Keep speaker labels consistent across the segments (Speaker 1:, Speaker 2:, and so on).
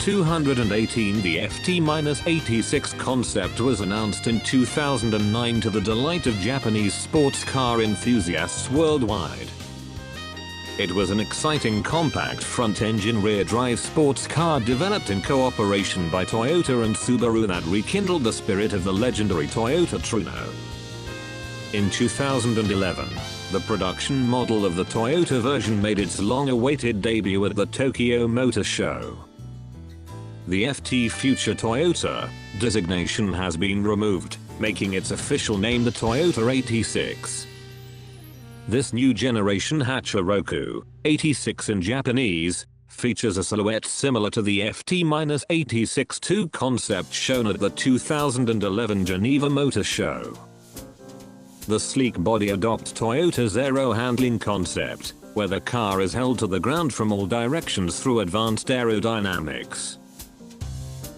Speaker 1: 218. The FT-86 concept was announced in 2009 to the delight of Japanese sports car enthusiasts worldwide. It was an exciting compact front-engine rear-drive sports car developed in cooperation by Toyota and Subaru that rekindled the spirit of the legendary Toyota Trueno. In 2011, the production model of the Toyota version made its long-awaited debut at the Tokyo Motor Show. The FT Future Toyota designation has been removed, making its official name the Toyota 86. This new generation Hachiroku, 86 in Japanese, features a silhouette similar to the FT-86-2 concept shown at the 2011 Geneva Motor Show. The sleek body adopts Toyota's Aero Handling concept, where the car is held to the ground from all directions through advanced aerodynamics.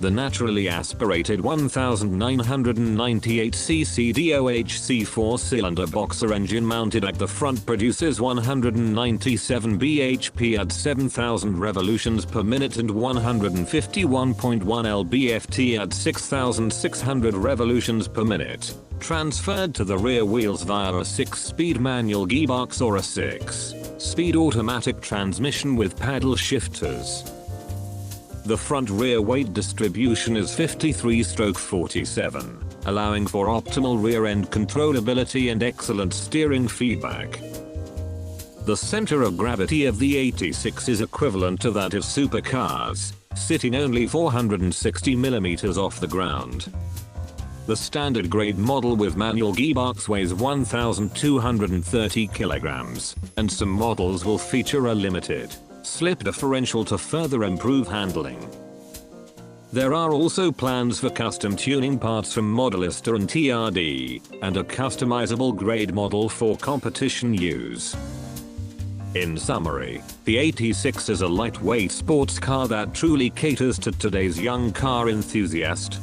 Speaker 1: The naturally aspirated 1998cc DOHC 4-cylinder boxer engine mounted at the front produces 197 bhp at 7,000 revolutions per minute and 151.1 lb-ft at 6,600 revolutions per minute, transferred to the rear wheels via a 6-speed manual gearbox or a 6-speed automatic transmission with paddle shifters. The front-rear weight distribution is 53/47, allowing for optimal rear-end controllability and excellent steering feedback. The center of gravity of the 86 is equivalent to that of supercars, sitting only 460 mm off the ground. The standard grade model with manual gearbox weighs 1,230 kg, and some models will feature a limited slip differential to further improve handling. There are also plans for custom tuning parts from Modelista and TRD, and a customizable grade model for competition use. In summary, the 86 is a lightweight sports car that truly caters to today's young car enthusiast.